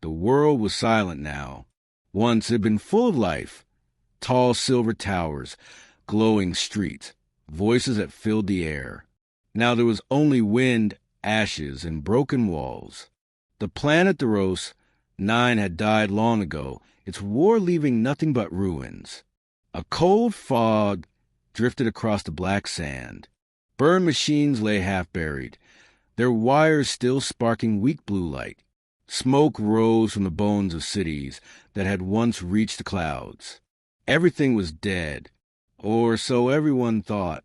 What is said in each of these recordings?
The world was silent now. Once it had been full of life. Tall silver towers, glowing streets, voices that filled the air. Now there was only wind, ashes, and broken walls. The planet Deros 9 had died long ago, its war leaving nothing but ruins. A cold fog drifted across the black sand. Burned machines lay half-buried, their wires still sparking weak blue light. Smoke rose from the bones of cities that had once reached the clouds. Everything was dead, or so everyone thought.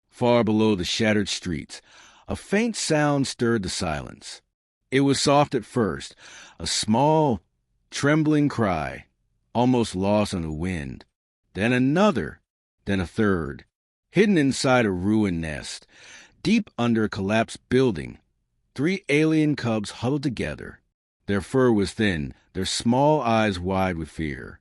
Far below the shattered streets, a faint sound stirred the silence. It was soft at first, a small, trembling cry, almost lost on the wind. Then another, then a third, hidden inside a ruined nest, deep under a collapsed building. 3 alien cubs huddled together. Their fur was thin, their small eyes wide with fear.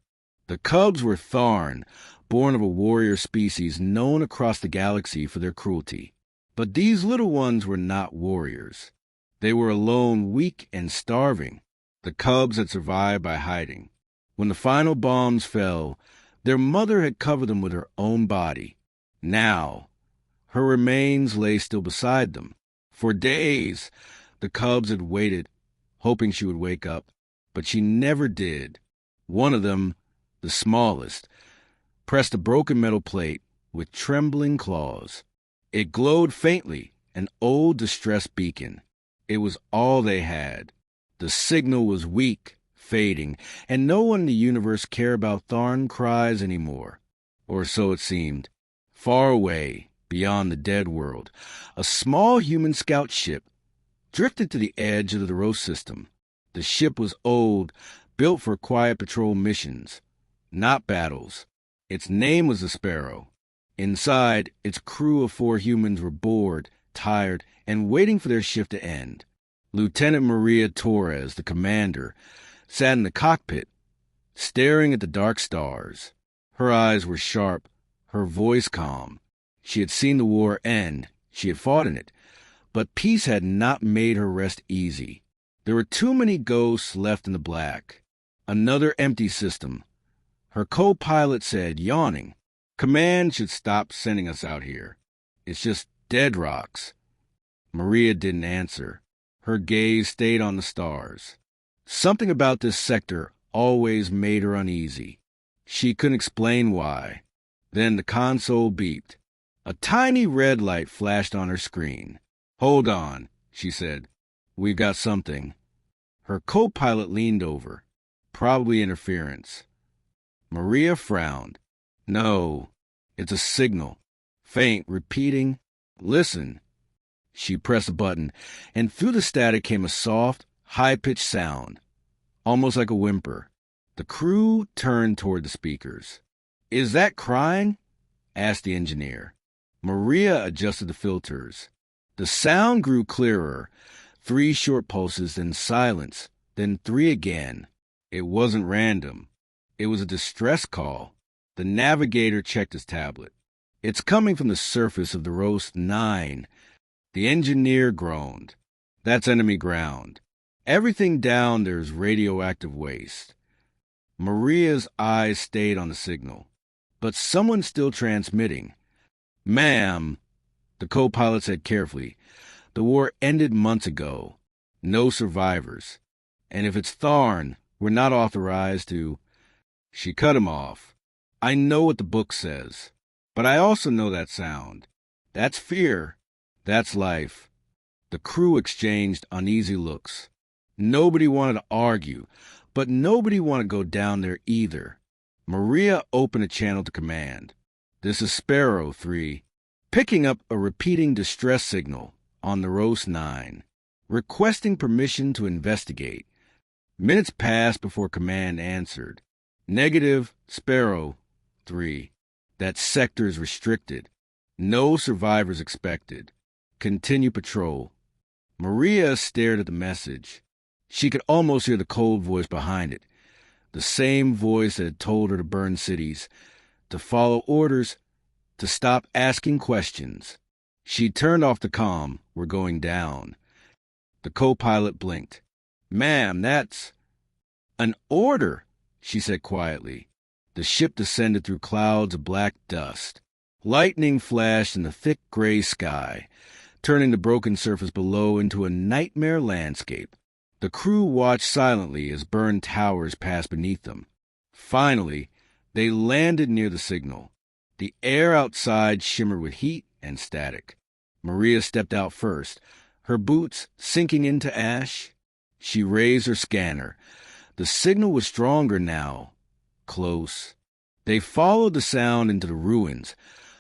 The cubs were Tharn, born of a warrior species known across the galaxy for their cruelty. But these little ones were not warriors. They were alone, weak and starving. The cubs had survived by hiding. When the final bombs fell, their mother had covered them with her own body. Now, her remains lay still beside them. For days, the cubs had waited, hoping she would wake up, but she never did. One of them, the smallest, pressed a broken metal plate with trembling claws. It glowed faintly, an old distress beacon. It was all they had. The signal was weak, fading, and no one in the universe cared about Tharn cries anymore. Or so it seemed. Far away, beyond the dead world, a small human scout ship drifted to the edge of the Deros system. The ship was old, built for quiet patrol missions, not battles. Its name was the Sparrow. Inside, its crew of 4 humans were bored, tired, and waiting for their shift to end. Lieutenant Maria Torres, the commander, sat in the cockpit, staring at the dark stars. Her eyes were sharp, her voice calm. She had seen the war end. She had fought in it. But peace had not made her rest easy. There were too many ghosts left in the black. Another empty system. Her co-pilot said, yawning, "Command should stop sending us out here. It's just dead rocks." Maria didn't answer. Her gaze stayed on the stars. Something about this sector always made her uneasy. She couldn't explain why. Then the console beeped. A tiny red light flashed on her screen. "Hold on," she said. "We've got something." Her co-pilot leaned over. Probably interference. Maria frowned. "No, it's a signal. Faint, repeating. Listen." She pressed a button, and through the static came a soft, high-pitched sound, almost like a whimper. The crew turned toward the speakers. "Is that crying?" asked the engineer. Maria adjusted the filters. The sound grew clearer. 3 short pulses, then silence, then 3 again. It wasn't random. It was a distress call. The navigator checked his tablet. "It's coming from the surface of the Deros 9. The engineer groaned. "That's enemy ground. Everything down there is radioactive waste." Maria's eyes stayed on the signal. "But someone's still transmitting." "Ma'am," the co-pilot said carefully, "the war ended months ago. No survivors. And if it's Tharn, we're not authorized to—" She cut him off. "I know what the book says, but I also know that sound. That's fear. That's life." The crew exchanged uneasy looks. Nobody wanted to argue, but nobody wanted to go down there either. Maria opened a channel to command. "This is Sparrow 3, picking up a repeating distress signal on the Deros 9, requesting permission to investigate." Minutes passed before command answered. "Negative, Sparrow 3. That sector is restricted. No survivors expected. Continue patrol." Maria stared at the message. She could almost hear the cold voice behind it, the same voice that had told her to burn cities, to follow orders, to stop asking questions. She turned off the comm. "We're going down." The co-pilot blinked. "Ma'am, that's—" An order, she said quietly. The ship descended through clouds of black dust. Lightning flashed in the thick gray sky, turning the broken surface below into a nightmare landscape. The crew watched silently as burned towers passed beneath them. Finally, they landed near the signal. The air outside shimmered with heat and static. Maria stepped out first, her boots sinking into ash. She raised her scanner. The signal was stronger now. Close. They followed the sound into the ruins,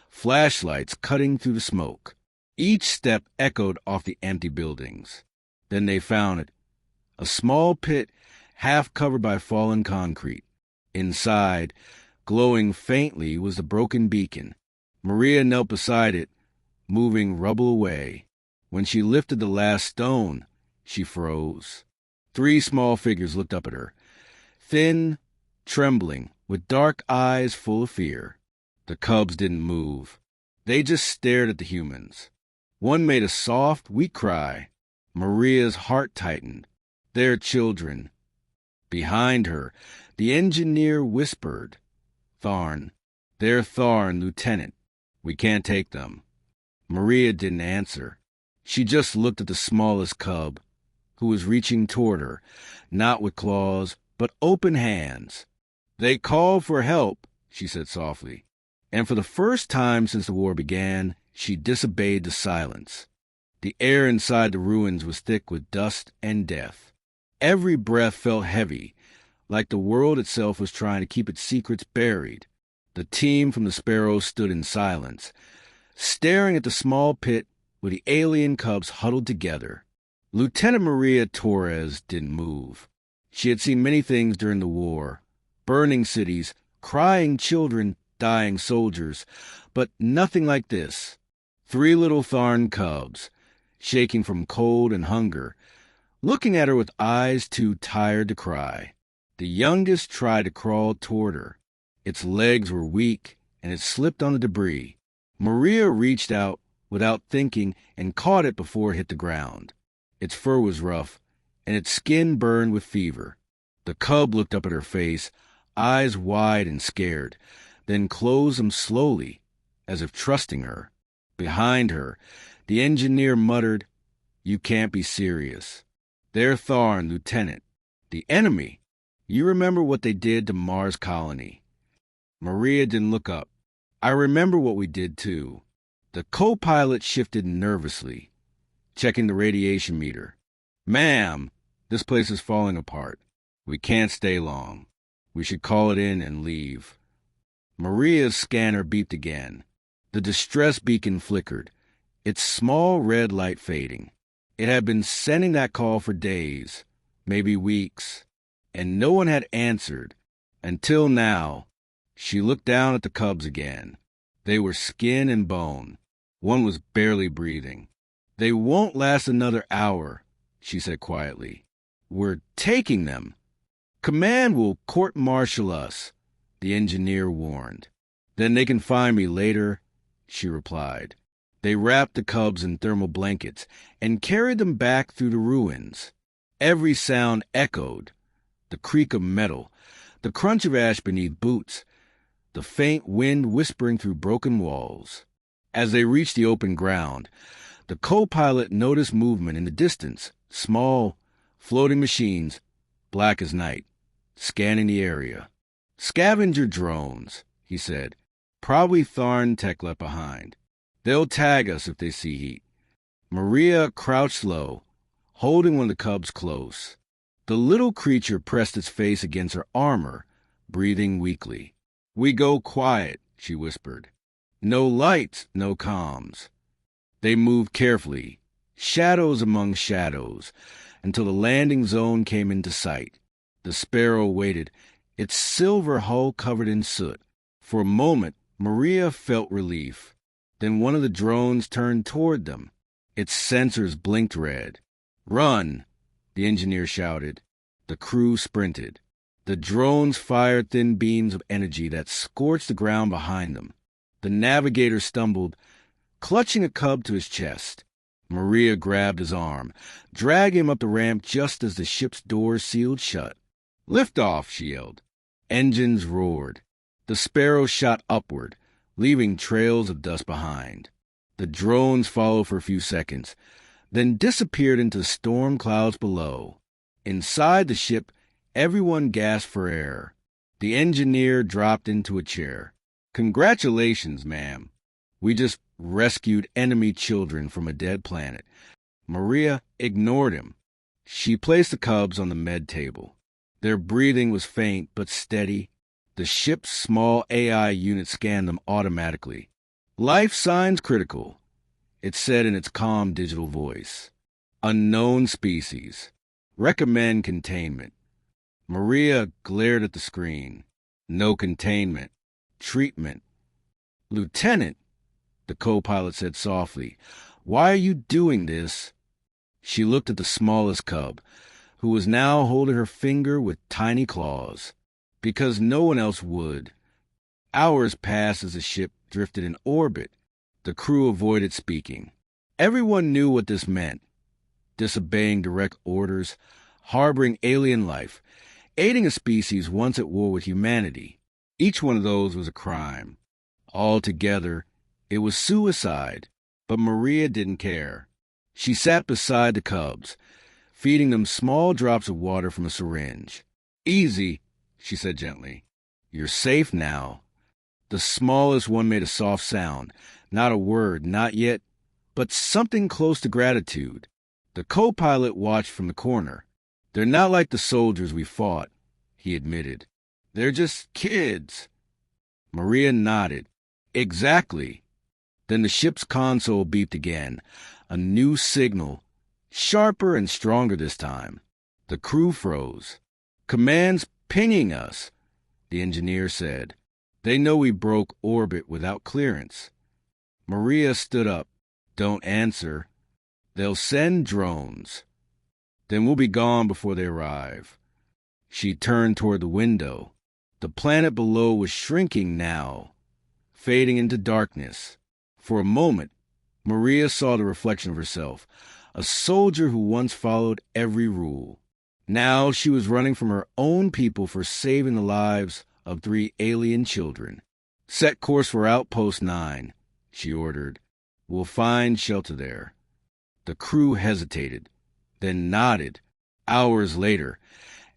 flashlights cutting through the smoke. Each step echoed off the empty buildings. Then they found it. A small pit, half covered by fallen concrete. Inside, glowing faintly, was the broken beacon. Maria knelt beside it, moving rubble away. When she lifted the last stone, she froze. 3 small figures looked up at her, thin, trembling, with dark eyes full of fear. The cubs didn't move. They just stared at the humans. One made a soft, weak cry. Maria's heart tightened. Their children. Behind her, the engineer whispered, "Tharn. They're Tharn, Lieutenant. We can't take them." Maria didn't answer. She just looked at the smallest cub, who was reaching toward her, not with claws, but open hands. "They called for help," she said softly. And for the first time since the war began, she disobeyed the silence. The air inside the ruins was thick with dust and death. Every breath felt heavy, like the world itself was trying to keep its secrets buried. The team from the Sparrow stood in silence, staring at the small pit with the alien cubs huddled together. Lieutenant Maria Torres didn't move. She had seen many things during the war: burning cities, crying children, dying soldiers, but nothing like this. 3 little Tharn cubs, shaking from cold and hunger, looking at her with eyes too tired to cry. The youngest tried to crawl toward her. Its legs were weak, and it slipped on the debris. Maria reached out without thinking and caught it before it hit the ground. Its fur was rough, and its skin burned with fever. The cub looked up at her face, eyes wide and scared, then closed them slowly, as if trusting her. Behind her, the engineer muttered, "You can't be serious. They're Tharn, Lieutenant. The enemy. You remember what they did to Mars Colony." Maria didn't look up. "I remember what we did, too." The co-pilot shifted nervously, checking the radiation meter. "Ma'am, this place is falling apart. We can't stay long. We should call it in and leave." Maria's scanner beeped again. The distress beacon flickered, its small red light fading. It had been sending that call for days, maybe weeks, and no one had answered, until now. She looked down at the cubs again. They were skin and bone. One was barely breathing. "They won't last another hour," she said quietly. "We're taking them. Command will court-martial us," the engineer warned. "Then they can find me later," she replied. They wrapped the cubs in thermal blankets and carried them back through the ruins. Every sound echoed: the creak of metal, the crunch of ash beneath boots, the faint wind whispering through broken walls. As they reached the open ground, the co-pilot noticed movement in the distance, small, floating machines, black as night, scanning the area. "Scavenger drones," he said. "Probably Tharn tech left behind. They'll tag us if they see heat." Maria crouched low, holding one of the cubs close. The little creature pressed its face against her armor, breathing weakly. "We go quiet," she whispered. "No lights, no comms." They moved carefully, shadows among shadows, until the landing zone came into sight. The Sparrow waited, its silver hull covered in soot. For a moment, Maria felt relief. Then one of the drones turned toward them. Its sensors blinked red. "Run!" the engineer shouted. The crew sprinted. The drones fired thin beams of energy that scorched the ground behind them. The navigator stumbled, clutching a cub to his chest. Maria grabbed his arm, dragging him up the ramp just as the ship's doors sealed shut. "Lift off," she yelled. Engines roared. The Sparrow shot upward, leaving trails of dust behind. The drones followed for a few seconds, then disappeared into storm clouds below. Inside the ship, everyone gasped for air. The engineer dropped into a chair. "Congratulations, ma'am. We just rescued enemy children from a dead planet." Maria ignored him. She placed the cubs on the med table. Their breathing was faint but steady. The ship's small AI unit scanned them automatically. "Life signs critical," it said in its calm digital voice. "Unknown species. Recommend containment." Maria glared at the screen. "No containment. Treatment." "Lieutenant," the co-pilot said softly, "why are you doing this?" She looked at the smallest cub, who was now holding her finger with tiny claws. "Because no one else would." Hours passed as the ship drifted in orbit. The crew avoided speaking. Everyone knew what this meant. Disobeying direct orders, harboring alien life, aiding a species once at war with humanity. Each one of those was a crime. Altogether, it was suicide. But Maria didn't care. She sat beside the cubs, feeding them small drops of water from a syringe. "Easy," she said gently. "You're safe now." The smallest one made a soft sound. Not a word, not yet, but something close to gratitude. The co-pilot watched from the corner. "They're not like the soldiers we fought," he admitted. "They're just kids." Maria nodded. "Exactly." Then the ship's console beeped again. A new signal, sharper and stronger this time. The crew froze. "Command's pinging us," the engineer said. "They know we broke orbit without clearance." Maria stood up. "Don't answer. They'll send drones. Then we'll be gone before they arrive." She turned toward the window. The planet below was shrinking now, fading into darkness. For a moment, Maria saw the reflection of herself, a soldier who once followed every rule. Now she was running from her own people for saving the lives of 3 alien children. "Set course for Outpost 9, she ordered. "We'll find shelter there." The crew hesitated, then nodded. Hours later,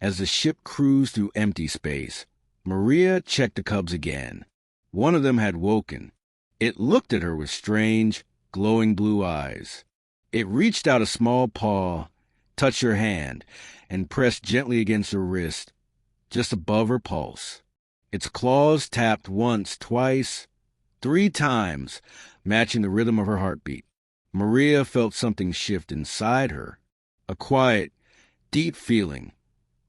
as the ship cruised through empty space, Maria checked the cubs again. One of them had woken. It looked at her with strange, glowing blue eyes. It reached out a small paw, touched her hand, and pressed gently against her wrist, just above her pulse. Its claws tapped once, twice, 3 times, matching the rhythm of her heartbeat. Maria felt something shift inside her, a quiet, deep feeling,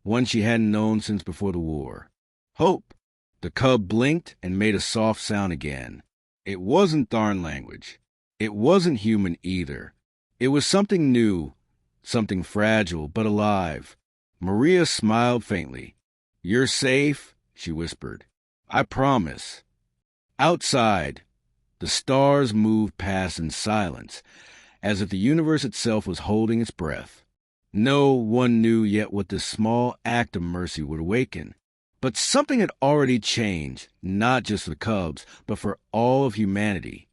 one she hadn't known since before the war. "Hope." The cub blinked and made a soft sound again. It wasn't Tharn language. It wasn't human either. It was something new, something fragile but alive. Maria smiled faintly. "You're safe," she whispered. "I promise." Outside, the stars moved past in silence, as if the universe itself was holding its breath. No one knew yet what this small act of mercy would awaken. But something had already changed, not just for the cubs, but for all of humanity.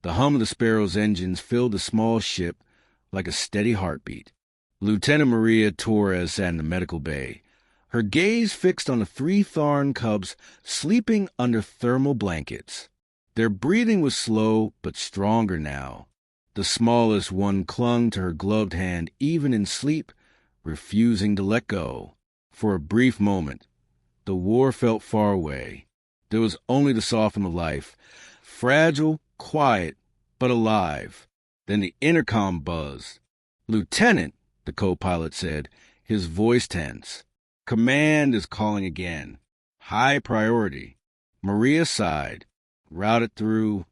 The hum of the Sparrow's engines filled the small ship like a steady heartbeat. Lieutenant Maria Torres sat in the medical bay, her gaze fixed on the 3 Tharn cubs sleeping under thermal blankets. Their breathing was slow but stronger now. The smallest one clung to her gloved hand even in sleep, refusing to let go. For a brief moment, the war felt far away. There was only the soften of life, fragile, quiet, but alive. Then the intercom buzzed. "Lieutenant," the co-pilot said, his voice tense. "Command is calling again. High priority." Maria sighed, routed through.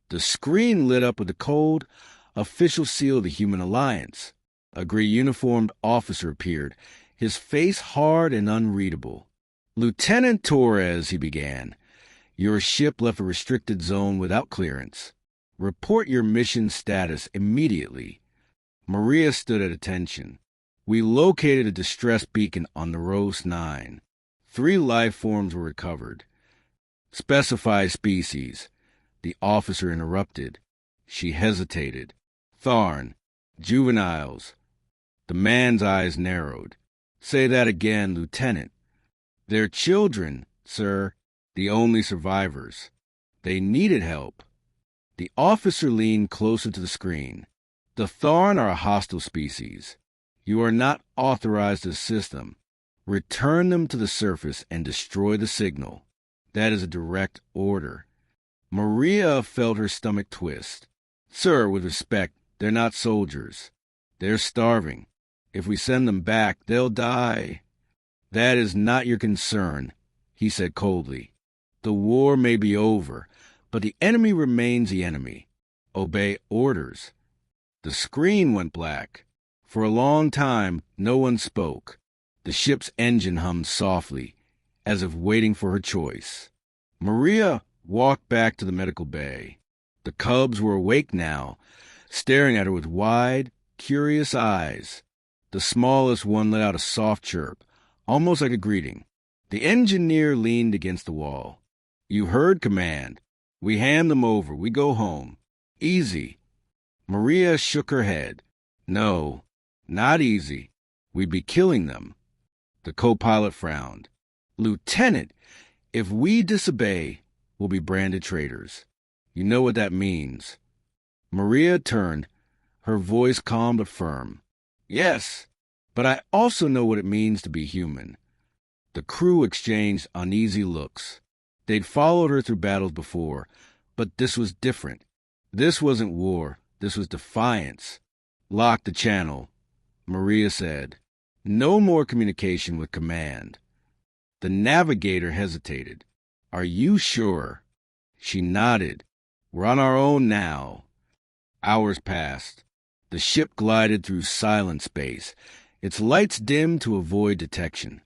The screen lit up with the cold, official seal of the Human Alliance. A gray-uniformed officer appeared, his face hard and unreadable. "Lieutenant Torres," he began, "your ship left a restricted zone without clearance. Report your mission status immediately." Maria stood at attention. We located a distress beacon on the Rose 9. 3 life forms were recovered. Specified species. The officer interrupted. She hesitated. Tharn. Juveniles. The man's eyes narrowed. Say that again, Lieutenant. They're children, sir. The only survivors. They needed help. The officer leaned closer to the screen. The Tharn are a hostile species. You are not authorized to assist them. Return them to the surface and destroy the signal. That is a direct order. Maria felt her stomach twist. Sir, with respect, they're not soldiers. They're starving. If we send them back, they'll die. That is not your concern, he said coldly. The war may be over, but the enemy remains the enemy. Obey orders. The screen went black. For a long time, no one spoke. The ship's engine hummed softly, as if waiting for her choice. Maria walked back to the medical bay. The cubs were awake now, staring at her with wide, curious eyes. The smallest one let out a soft chirp, almost like a greeting. The engineer leaned against the wall. You heard command. We hand them over. We go home. Easy. Maria shook her head. No, not easy. We'd be killing them. The co-pilot frowned. Lieutenant, if we disobey, we'll be branded traitors. You know what that means. Maria turned, her voice calm but firm. Yes, but I also know what it means to be human. The crew exchanged uneasy looks. They'd followed her through battles before, but this was different. This wasn't war. This was defiance. Lock the channel, Maria said. No more communication with command. The navigator hesitated. Are you sure? She nodded. We're on our own now. Hours passed. The ship glided through silent space, its lights dimmed to avoid detection.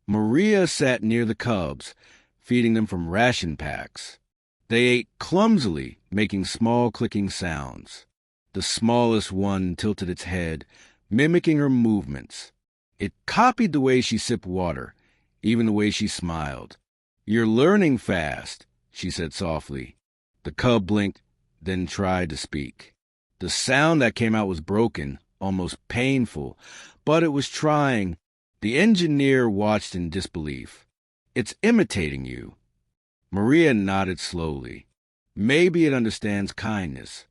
Maria sat near the cubs, feeding them from ration packs. They ate clumsily, making small clicking sounds. The smallest one tilted its head, mimicking her movements. It copied the way she sipped water, even the way she smiled. You're learning fast, she said softly. The cub blinked, then tried to speak. The sound that came out was broken, almost painful, but it was trying. The engineer watched in disbelief. It's imitating you. Maria nodded slowly. Maybe it understands kindness.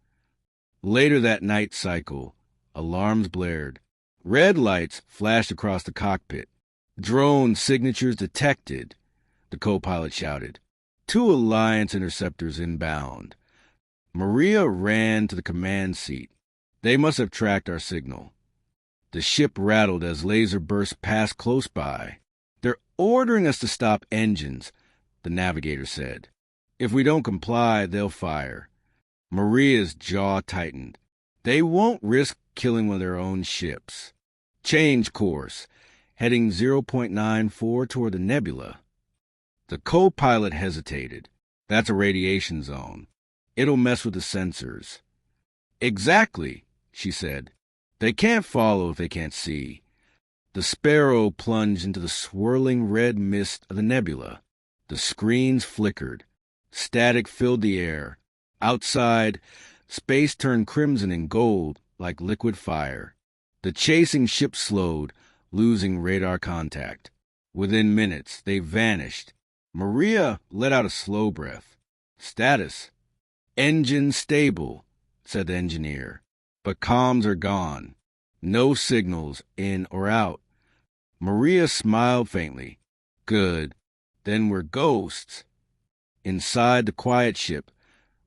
Later that night cycle, alarms blared. Red lights flashed across the cockpit. Drone signatures detected, the co-pilot shouted. 2 Alliance interceptors inbound. Maria ran to the command seat. They must have tracked our signal. The ship rattled as laser bursts passed close by. They're ordering us to stop engines, the navigator said. If we don't comply, they'll fire. Maria's jaw tightened. They won't risk killing one of their own ships. Change course, heading 0.94 toward the nebula. The co-pilot hesitated. That's a radiation zone. It'll mess with the sensors. Exactly, she said. They can't follow if they can't see. The Sparrow plunged into the swirling red mist of the nebula. The screens flickered. Static filled the air. Outside, space turned crimson and gold like liquid fire. The chasing ship slowed, losing radar contact. Within minutes, they vanished. Maria let out a slow breath. Status. Engine stable, said the engineer. But comms are gone. No signals in or out. Maria smiled faintly. Good. Then we're ghosts. Inside the quiet ship,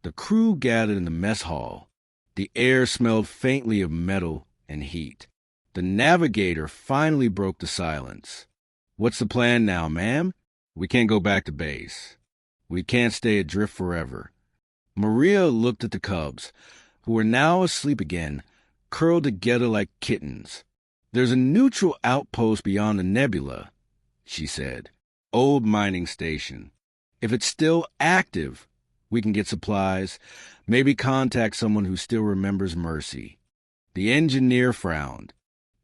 the crew gathered in the mess hall. The air smelled faintly of metal and heat. The navigator finally broke the silence. What's the plan now, ma'am? We can't go back to base. We can't stay adrift forever. Maria looked at the cubs, who were now asleep again, curled together like kittens. There's a neutral outpost beyond the nebula, she said. Old mining station. If it's still active, we can get supplies, maybe contact someone who still remembers Mercy. The engineer frowned.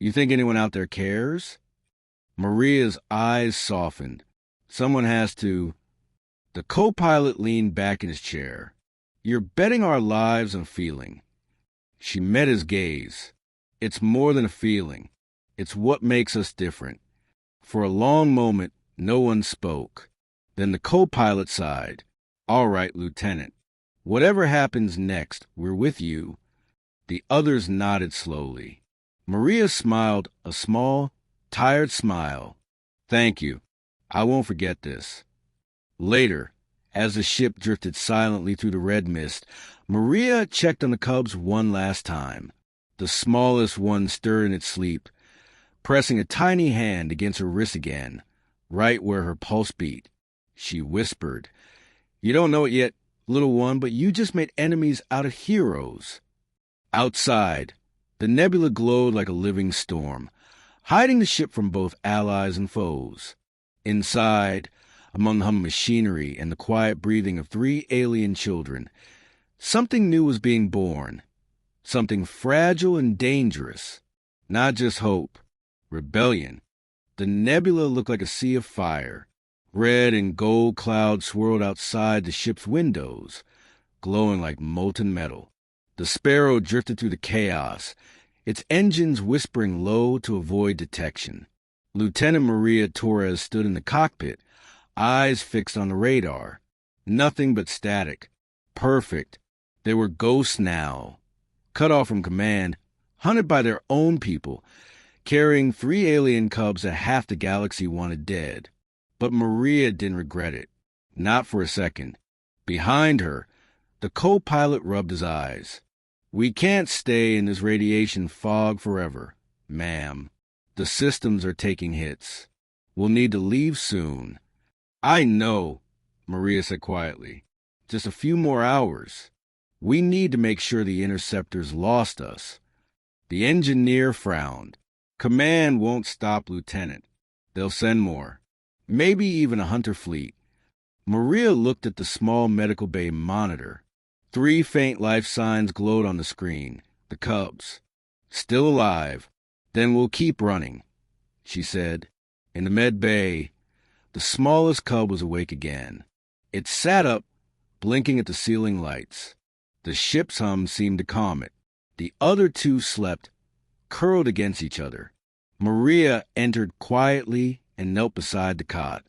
You think anyone out there cares? Maria's eyes softened. Someone has to. The co-pilot leaned back in his chair. You're betting our lives on feeling. She met his gaze. It's more than a feeling. It's what makes us different. For a long moment, no one spoke. Then the co-pilot sighed. All right, Lieutenant. Whatever happens next, we're with you. The others nodded slowly. Maria smiled a small, tired smile. Thank you. I won't forget this. Later, as the ship drifted silently through the red mist, Maria checked on the cubs one last time. The smallest one stirred in its sleep, pressing a tiny hand against her wrist again, right where her pulse beat. She whispered, You don't know it yet, little one, but you just made enemies out of heroes. Outside, the nebula glowed like a living storm, hiding the ship from both allies and foes. Inside, among the hum of machinery and the quiet breathing of 3 alien children, something new was being born. Something fragile and dangerous. Not just hope. Rebellion. The nebula looked like a sea of fire. Red and gold clouds swirled outside the ship's windows, glowing like molten metal. The Sparrow drifted through the chaos, its engines whispering low to avoid detection. Lieutenant Maria Torres stood in the cockpit, eyes fixed on the radar. Nothing but static. Perfect. They were ghosts now. Cut off from command, hunted by their own people, carrying 3 alien cubs that half the galaxy wanted dead. But Maria didn't regret it. Not for a second. Behind her, the co-pilot rubbed his eyes. We can't stay in this radiation fog forever, ma'am. The systems are taking hits. We'll need to leave soon. I know, Maria said quietly. Just a few more hours. We need to make sure the interceptors lost us. The engineer frowned. Command won't stop, Lieutenant. They'll send more. Maybe even a hunter fleet. Maria looked at the small medical bay monitor. 3 faint life signs glowed on the screen. The cubs. Still alive. Then we'll keep running, she said. In the med bay, the smallest cub was awake again. It sat up, blinking at the ceiling lights. The ship's hum seemed to calm it. The other 2 slept, curled against each other. Maria entered quietly and knelt beside the cot.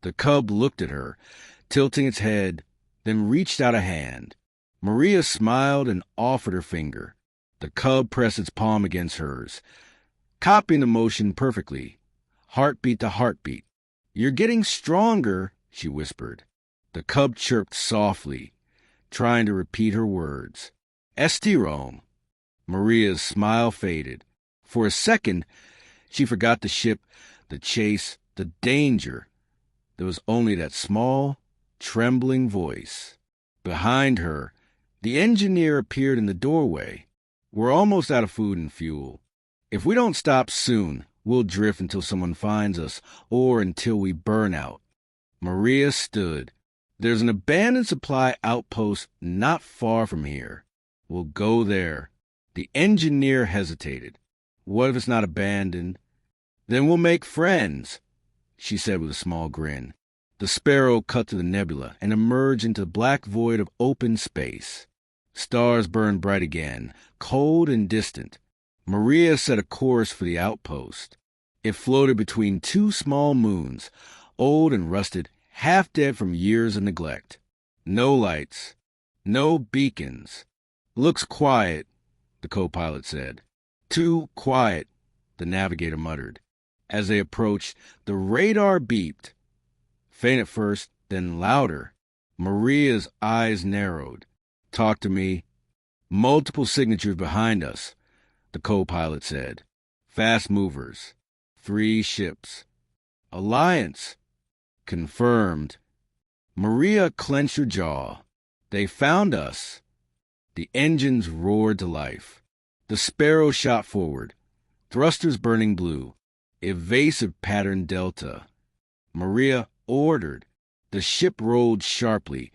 The cub looked at her, tilting its head, then reached out a hand. Maria smiled and offered her finger. The cub pressed its palm against hers, copying the motion perfectly, heartbeat to heartbeat. You're getting stronger, she whispered. The cub chirped softly, trying to repeat her words. Estirome. Maria's smile faded. For a second, she forgot the ship, the chase, the danger. There was only that small, trembling voice. Behind her, the engineer appeared in the doorway. We're almost out of food and fuel. If we don't stop soon, we'll drift until someone finds us, or until we burn out. Maria stood. There's an abandoned supply outpost not far from here. We'll go there. The engineer hesitated. What if it's not abandoned? Then we'll make friends, she said with a small grin. The Sparrow cut through the nebula and emerged into the black void of open space. Stars burned bright again, cold and distant. Maria set a course for the outpost. It floated between 2 small moons, old and rusted, half dead from years of neglect. No lights, no beacons. Looks quiet, the co-pilot said. Too quiet, the navigator muttered. As they approached, the radar beeped. Faint at first, then louder. Maria's eyes narrowed. Talk to me. Multiple signatures behind us, the co-pilot said. Fast movers. 3 ships. Alliance. Confirmed. Maria clenched her jaw. They found us. The engines roared to life. The Sparrow shot forward. Thrusters burning blue. Evasive pattern delta. Maria ordered. The ship rolled sharply,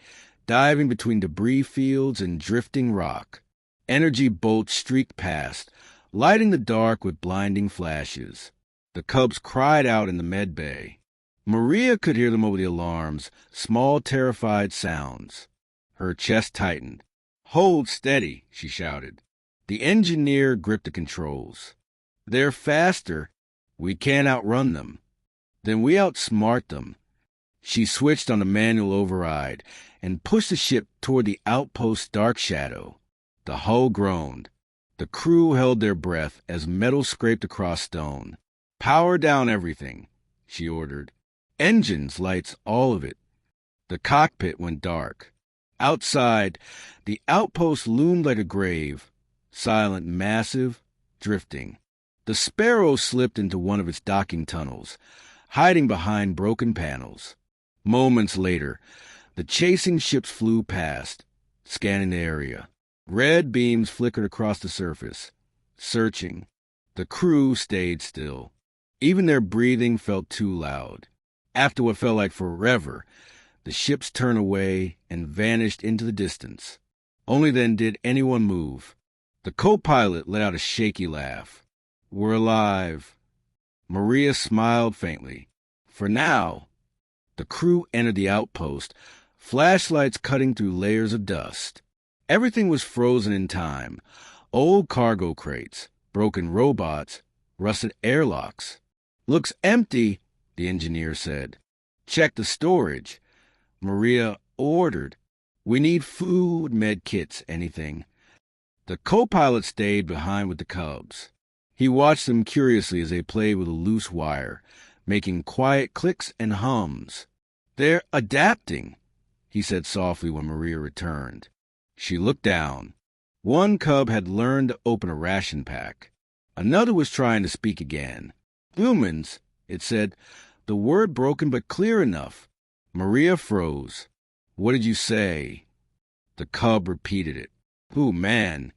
diving between debris fields and drifting rock. Energy bolts streaked past, lighting the dark with blinding flashes. The cubs cried out in the med bay. Maria could hear them over the alarms, small, terrified sounds. Her chest tightened. "Hold steady," she shouted. The engineer gripped the controls. "They're faster. We can't outrun them. Then we outsmart them." She switched on the manual override and pushed the ship toward the outpost's dark shadow. The hull groaned. The crew held their breath as metal scraped across stone. "Power down everything," she ordered. "Engines, lights, all of it." The cockpit went dark. Outside, the outpost loomed like a grave, silent, massive, drifting. The Sparrow slipped into one of its docking tunnels, hiding behind broken panels. Moments later, the chasing ships flew past, scanning the area. Red beams flickered across the surface, searching. The crew stayed still. Even their breathing felt too loud. After what felt like forever, the ships turned away and vanished into the distance. Only then did anyone move. The co-pilot let out a shaky laugh. "We're alive." Maria smiled faintly. For now. The crew entered the outpost, flashlights cutting through layers of dust. Everything was frozen in time. Old cargo crates, broken robots, rusted airlocks. "Looks empty," the engineer said. "Check the storage." Maria ordered. "We need food, med kits, anything." The co-pilot stayed behind with the cubs. He watched them curiously as they played with a loose wire, making quiet clicks and hums. "They're adapting," he said softly when Maria returned. She looked down. One cub had learned to open a ration pack. Another was trying to speak again. "Humans," it said, the word broken but clear enough. Maria froze. "What did you say?" The cub repeated it. "Ooh, man."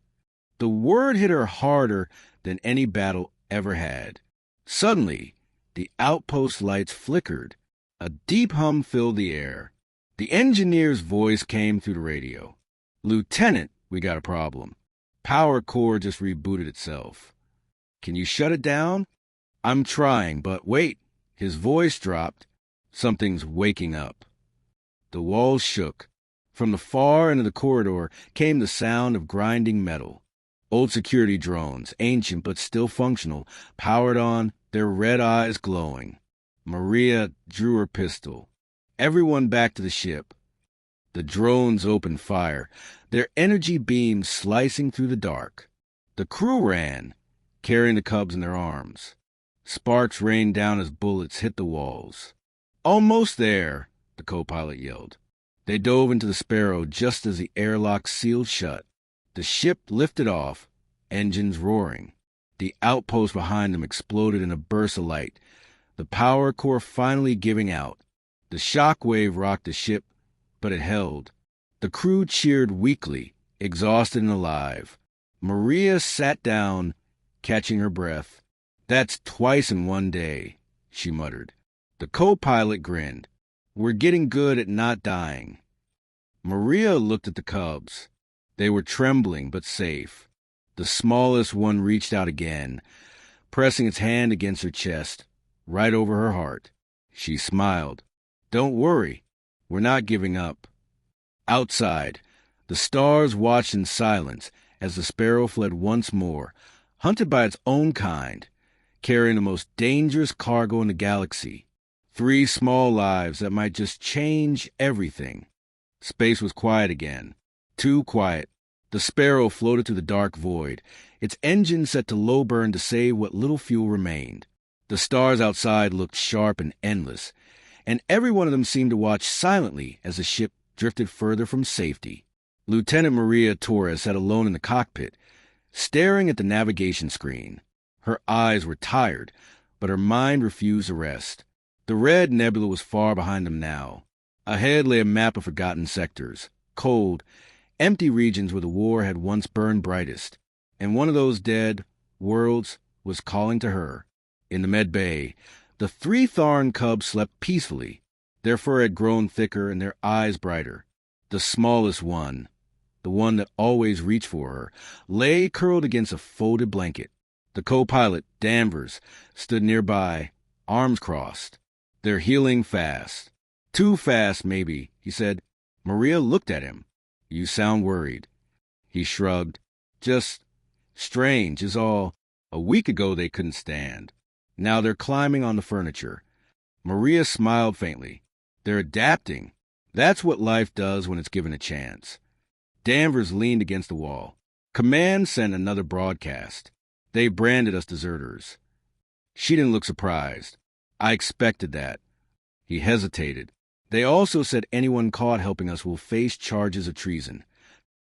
The word hit her harder than any battle ever had. Suddenly, the outpost lights flickered. A deep hum filled the air. The engineer's voice came through the radio. "Lieutenant, we got a problem. Power core just rebooted itself. Can you shut it down?" "I'm trying, but wait." His voice dropped. "Something's waking up." The walls shook. From the far end of the corridor came the sound of grinding metal. Old security drones, ancient but still functional, powered on, their red eyes glowing. Maria drew her pistol. Everyone back to the ship. The drones opened fire, their energy beams slicing through the dark. The crew ran, carrying the cubs in their arms. Sparks rained down as bullets hit the walls. "Almost there," the co-pilot yelled. They dove into the Sparrow just as the airlock sealed shut. The ship lifted off, engines roaring. The outpost behind them exploded in a burst of light, the power core finally giving out. The shock wave rocked the ship, but it held. The crew cheered weakly, exhausted and alive. Maria sat down, catching her breath. "That's twice in one day," she muttered. The co-pilot grinned. "We're getting good at not dying." Maria looked at the cubs. They were trembling but safe. The smallest one reached out again, pressing its hand against her chest, right over her heart. She smiled. "Don't worry, we're not giving up." Outside, the stars watched in silence as the Sparrow fled once more, hunted by its own kind, carrying the most dangerous cargo in the galaxy. 3 small lives that might just change everything. Space was quiet again. Too quiet. The Sparrow floated through the dark void, its engine set to low burn to save what little fuel remained. The stars outside looked sharp and endless, and every one of them seemed to watch silently as the ship drifted further from safety. Lieutenant Maria Torres sat alone in the cockpit, staring at the navigation screen. Her eyes were tired, but her mind refused to rest. The red nebula was far behind them now. Ahead lay a map of forgotten sectors, cold, empty regions where the war had once burned brightest. And one of those dead worlds was calling to her. In the med bay, the 3 Tharn cubs slept peacefully. Their fur had grown thicker and their eyes brighter. The smallest one, the one that always reached for her, lay curled against a folded blanket. The co-pilot, Danvers, stood nearby, arms crossed. They're healing fast. Too fast, maybe, he said. Maria looked at him. You sound worried. He shrugged. Just strange is all. A week ago they couldn't stand. Now they're climbing on the furniture. Maria smiled faintly. They're adapting. That's what life does when it's given a chance. Danvers leaned against the wall. Command sent another broadcast. They branded us deserters. She didn't look surprised. I expected that. He hesitated. They also said anyone caught helping us will face charges of treason.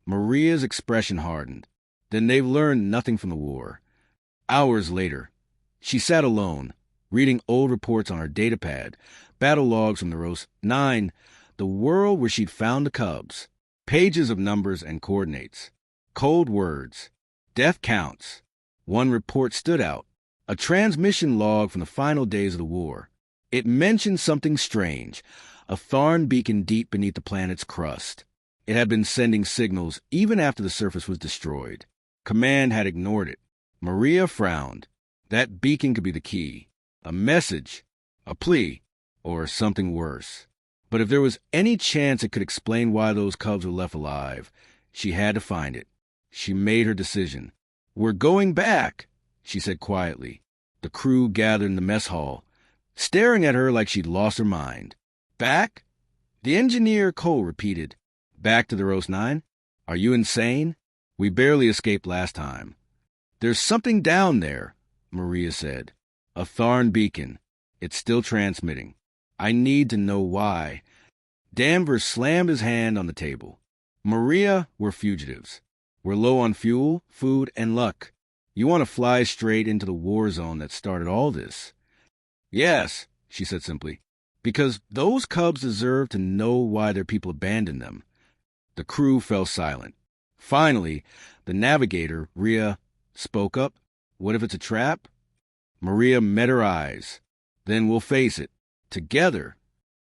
Maria's expression hardened. Then they've learned nothing from the war. Hours later, she sat alone, reading old reports on her datapad, battle logs from the Rose 9, the world where she'd found the Cubs, pages of numbers and coordinates, cold words, death counts. One report stood out, a transmission log from the final days of the war. It mentioned something strange, a Tharn beacon deep beneath the planet's crust. It had been sending signals even after the surface was destroyed. Command had ignored it. Maria frowned. That beacon could be the key. A message, a plea, or something worse. But if there was any chance it could explain why those Cubs were left alive, she had to find it. She made her decision. We're going back, she said quietly. The crew gathered in the mess hall, staring at her like she'd lost her mind. Back? The engineer Cole repeated. Back to the Rose 9? Are you insane? We barely escaped last time. There's something down there, Maria said. A Tharn beacon. It's still transmitting. I need to know why. Danvers slammed his hand on the table. Maria, we're fugitives. We're low on fuel, food, and luck. You want to fly straight into the war zone that started all this? Yes, she said simply. Because those Cubs deserve to know why their people abandoned them. The crew fell silent. Finally, the navigator, Rhea, spoke up. What if it's a trap? Maria met her eyes. Then we'll face it. Together.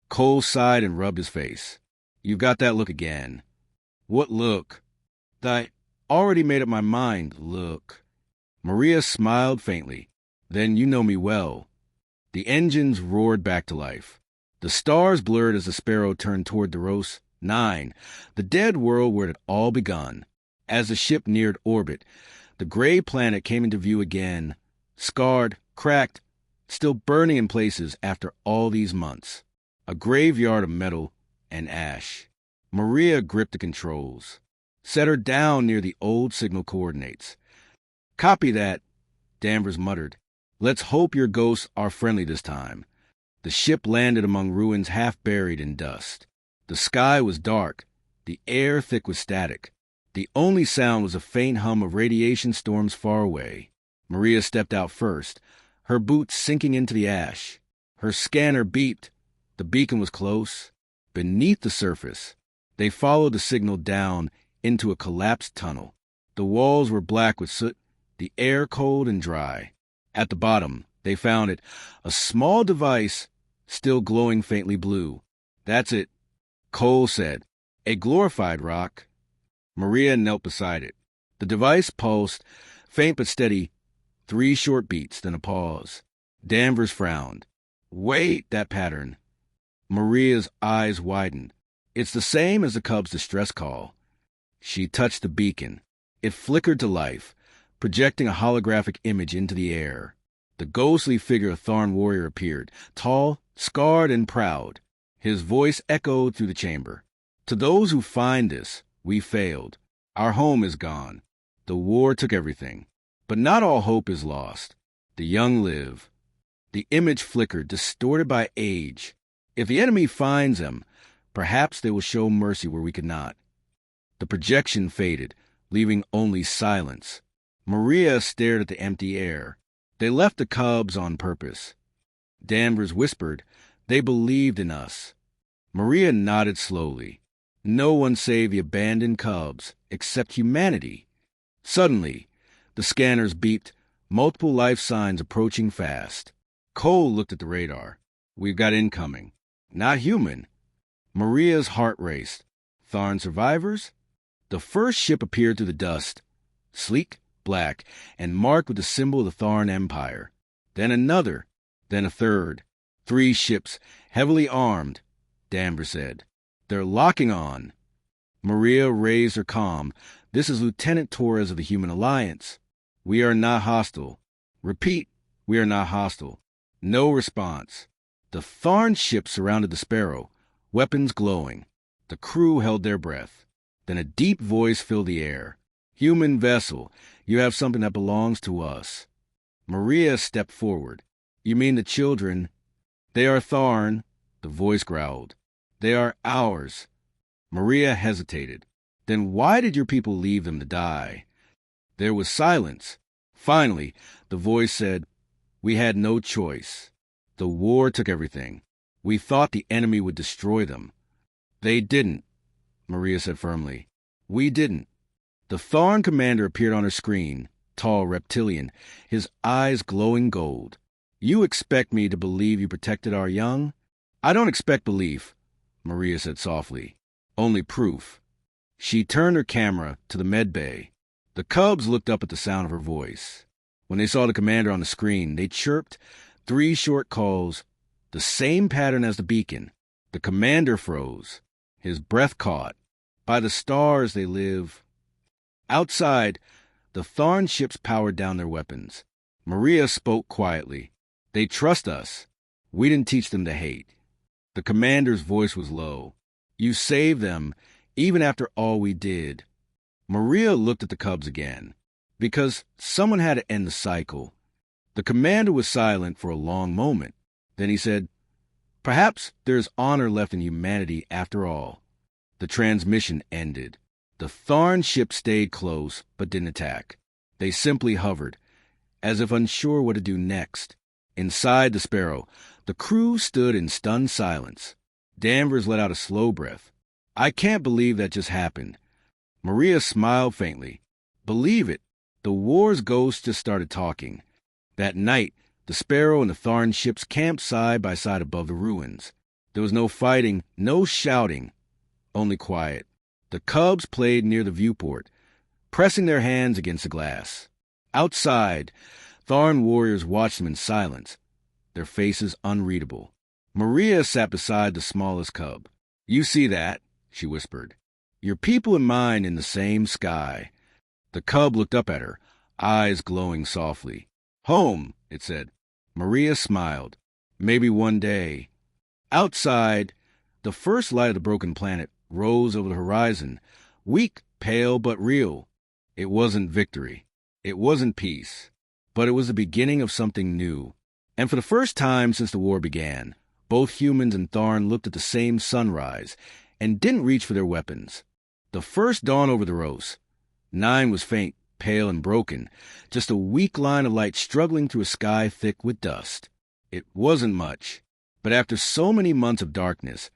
Cole sighed and rubbed his face. You've got that look again. What look? I already made up my mind, look. Maria smiled faintly. Then you know me well. The engines roared back to life. The stars blurred as the Sparrow turned toward the Rose 9, the dead world where it had all begun. As the ship neared orbit, the gray planet came into view again, scarred, cracked, still burning in places after all these months. A graveyard of metal and ash. Maria gripped the controls, set her down near the old signal coordinates. Copy that, Danvers muttered. Let's hope your ghosts are friendly this time. The ship landed among ruins half buried in dust. The sky was dark, the air thick with static. The only sound was a faint hum of radiation storms far away. Maria stepped out first, her boots sinking into the ash. Her scanner beeped. The beacon was close. Beneath the surface, they followed the signal down into a collapsed tunnel. The walls were black with soot, the air cold and dry. At the bottom, they found it, a small device still glowing faintly blue. That's it, Cole said. A glorified rock. Maria knelt beside it. The device pulsed, faint but steady, 3 short beats, then a pause. Danvers frowned. Wait, that pattern. Maria's eyes widened. It's the same as the Cubs' distress call. She touched the beacon. It flickered to life, projecting a holographic image into the air. The ghostly figure of Tharn warrior appeared, tall, scarred, and proud. His voice echoed through the chamber. To those who find this, we failed. Our home is gone. The war took everything. But not all hope is lost. The young live. The image flickered, distorted by age. If the enemy finds them, perhaps they will show mercy where we could not. The projection faded, leaving only silence. Maria stared at the empty air. They left the Cubs on purpose. Danvers whispered, they believed in us. Maria nodded slowly. No one saved the abandoned Cubs, except humanity. Suddenly, the scanners beeped, multiple life signs approaching fast. Cole looked at the radar. We've got incoming. Not human. Maria's heart raced. Tharn survivors? The first ship appeared through the dust. Sleek, black, and marked with the symbol of the Tharn Empire. Then another, then a third. 3 ships, heavily armed, Danvers said. They're locking on. Maria raised her comm. This is Lieutenant Torres of the Human Alliance. We are not hostile. Repeat, we are not hostile. No response. The Tharn ship surrounded the Sparrow, weapons glowing. The crew held their breath. Then a deep voice filled the air. Human vessel, you have something that belongs to us. Maria stepped forward. You mean the children? They are Tharn, the voice growled. They are ours. Maria hesitated. Then why did your people leave them to die? There was silence. Finally, the voice said, we had no choice. The war took everything. We thought the enemy would destroy them. They didn't, Maria said firmly. We didn't. The Tharn commander appeared on her screen, tall reptilian, his eyes glowing gold. You expect me to believe you protected our young? I don't expect belief, Maria said softly. Only proof. She turned her camera to the med bay. The cubs looked up at the sound of her voice. When they saw the commander on the screen, they chirped 3 short calls, the same pattern as the beacon. The commander froze. His breath caught. By the stars they live. Outside, the Tharn ships powered down their weapons. Maria spoke quietly. They trust us. We didn't teach them to hate. The commander's voice was low. You saved them, even after all we did. Maria looked at the cubs again. Because someone had to end the cycle. The commander was silent for a long moment. Then he said, perhaps there's honor left in humanity after all. The transmission ended. The Tharn ship stayed close, but didn't attack. They simply hovered, as if unsure what to do next. Inside the Sparrow, the crew stood in stunned silence. Danvers let out a slow breath. I can't believe that just happened. Maria smiled faintly. Believe it. The war's ghosts just started talking. That night, the Sparrow and the Tharn ships camped side by side above the ruins. There was no fighting, no shouting, only quiet. The cubs played near the viewport, pressing their hands against the glass. Outside, Tharn warriors watched them in silence, their faces unreadable. Maria sat beside the smallest cub. You see that, she whispered. Your people and mine in the same sky. The cub looked up at her, eyes glowing softly. Home, it said. Maria smiled. Maybe one day. Outside, the first light of the broken planet rose over the horizon, weak, pale, but real. It wasn't victory. It wasn't peace. But it was the beginning of something new. And for the first time since the war began, both humans and Tharn looked at the same sunrise and didn't reach for their weapons. The first dawn over the Rose. 9 was faint, pale, and broken, just a weak line of light struggling through a sky thick with dust. It wasn't much, but after so many months of darkness,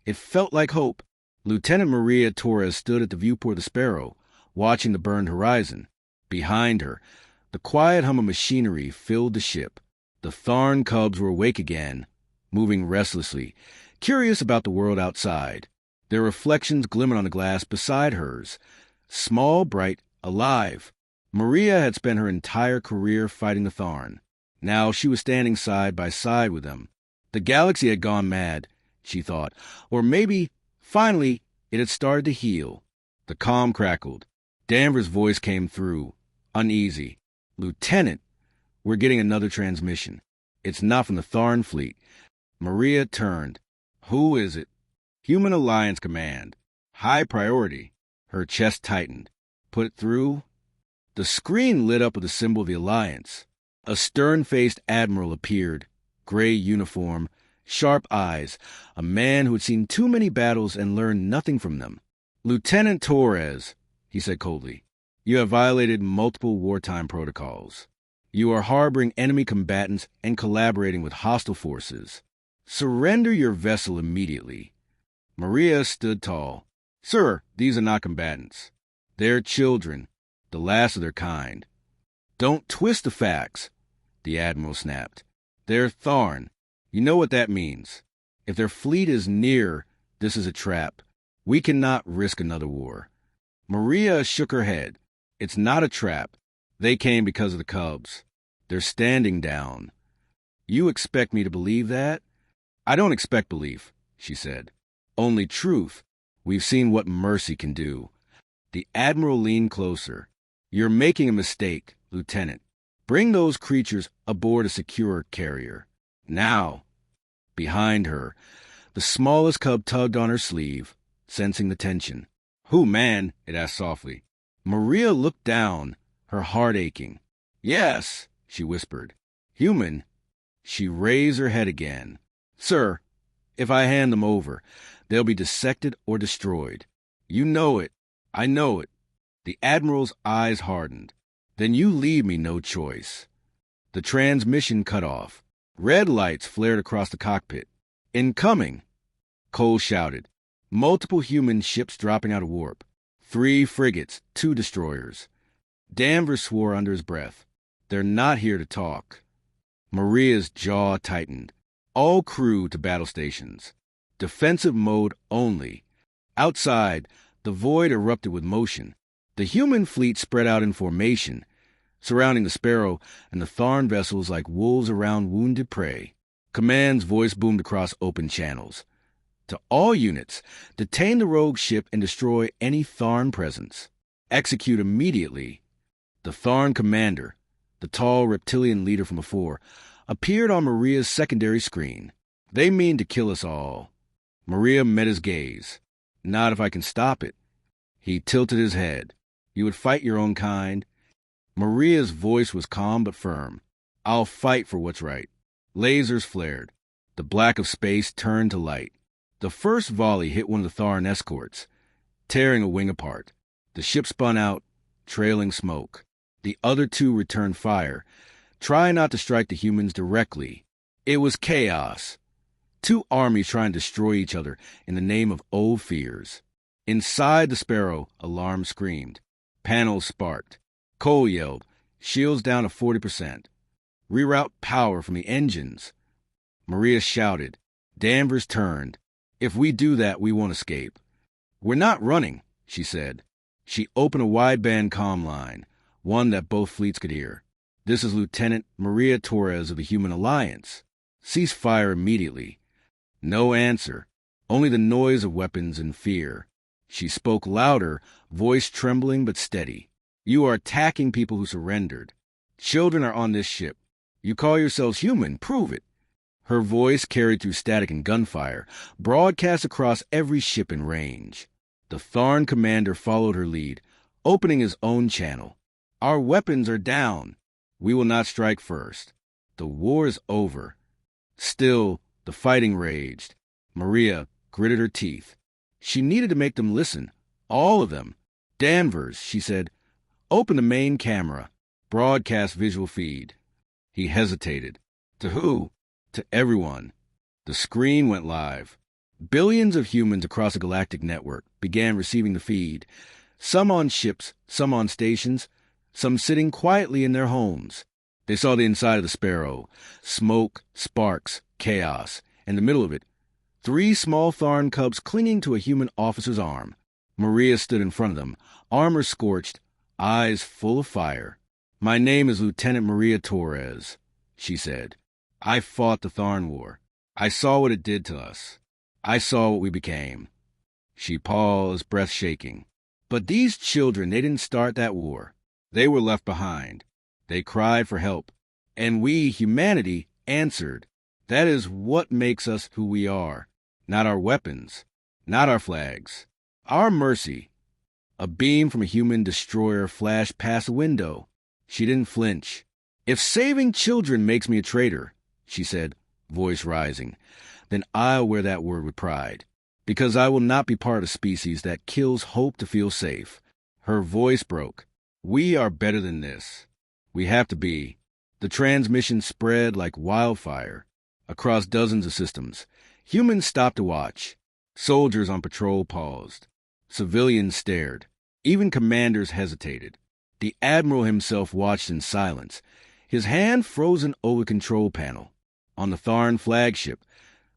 it felt like hope. Lieutenant Maria Torres stood at the viewport of the Sparrow, watching the burned horizon. Behind her, the quiet hum of machinery filled the ship. The Tharn cubs were awake again, moving restlessly, curious about the world outside. Their reflections glimmered on the glass beside hers, small, bright, alive. Maria had spent her entire career fighting the Tharn. Now she was standing side by side with them. The galaxy had gone mad, she thought, or maybe, finally, it had started to heal. The comm crackled. Danvers' voice came through, uneasy. Lieutenant, we're getting another transmission. It's not from the Tharn fleet. Maria turned. Who is it? Human Alliance Command. High priority. Her chest tightened. Put it through. The screen lit up with the symbol of the Alliance. A stern-faced admiral appeared, gray uniform, sharp eyes, a man who had seen too many battles and learned nothing from them. Lieutenant Torres, he said coldly, you have violated multiple wartime protocols. You are harboring enemy combatants and collaborating with hostile forces. Surrender your vessel immediately. Maria stood tall. Sir, these are not combatants. They're children, the last of their kind. Don't twist the facts, the admiral snapped. They're Tharn. You know what that means. If their fleet is near, this is a trap. We cannot risk another war. Maria shook her head. It's not a trap. They came because of the Cubs. They're standing down. You expect me to believe that? I don't expect belief, she said. Only truth. We've seen what mercy can do. The Admiral leaned closer. You're making a mistake, Lieutenant. Bring those creatures aboard a secure carrier. Now. Behind her, the smallest cub tugged on her sleeve, sensing the tension. Who, man? It asked softly. Maria looked down, her heart aching. Yes, she whispered. Human. She raised her head again. Sir, if I hand them over, they'll be dissected or destroyed. You know it. I know it. The Admiral's eyes hardened. Then you leave me no choice. The transmission cut off. Red lights flared across the cockpit. Incoming! Cole shouted. Multiple human ships dropping out of warp. 3 frigates, 2 destroyers. Danvers swore under his breath. They're not here to talk. Maria's jaw tightened. All crew to battle stations. Defensive mode only. Outside, the void erupted with motion. The human fleet spread out in formation, surrounding the Sparrow and the Tharn vessels like wolves around wounded prey. Command's voice boomed across open channels. To all units, detain the rogue ship and destroy any Tharn presence. Execute immediately. The Tharn commander, the tall reptilian leader from afore, appeared on Maria's secondary screen. They mean to kill us all. Maria met his gaze. Not if I can stop it. He tilted his head. You would fight your own kind. Maria's voice was calm but firm. I'll fight for what's right. Lasers flared. The black of space turned to light. The first volley hit one of the Tharn escorts, tearing a wing apart. The ship spun out, trailing smoke. The other 2 returned fire, trying not to strike the humans directly. It was chaos. 2 armies trying to destroy each other in the name of old fears. Inside the Sparrow, alarm screamed. Panels sparked. Cole yelled, shields down to 40%. Reroute power from the engines. Maria shouted. Danvers turned. If we do that, we won't escape. We're not running, she said. She opened a wideband comm line, one that both fleets could hear. This is Lieutenant Maria Torres of the Human Alliance. Cease fire immediately. No answer, only the noise of weapons and fear. She spoke louder, voice trembling but steady. You are attacking people who surrendered. Children are on this ship. You call yourselves human, prove it. Her voice carried through static and gunfire, broadcast across every ship in range. The Tharn commander followed her lead, opening his own channel. Our weapons are down. We will not strike first. The war is over. Still, the fighting raged. Maria gritted her teeth. She needed to make them listen, all of them. Danvers, she said, open the main camera, broadcast visual feed. He hesitated. To who? To everyone. The screen went live. Billions of humans across a galactic network began receiving the feed, some on ships, some on stations, some sitting quietly in their homes. They saw the inside of the Sparrow, smoke, sparks, chaos. In the middle of it, 3 small Tharn cubs clinging to a human officer's arm. Maria stood in front of them, armor scorched, eyes full of fire. My name is Lieutenant Maria Torres, she said. I fought the Tharn War. I saw what it did to us. I saw what we became. She paused, breath shaking. But these children, they didn't start that war. They were left behind. They cried for help. And we, humanity, answered. That is what makes us who we are. Not our weapons. Not our flags. Our mercy. A beam from a human destroyer flashed past a window. She didn't flinch. If saving children makes me a traitor, she said, voice rising, then I'll wear that word with pride. Because I will not be part of a species that kills hope to feel safe. Her voice broke. We are better than this. We have to be. The transmission spread like wildfire across dozens of systems. Humans stopped to watch. Soldiers on patrol paused. Civilians stared. Even commanders hesitated. The Admiral himself watched in silence, his hand frozen over the control panel. On the Tharn flagship,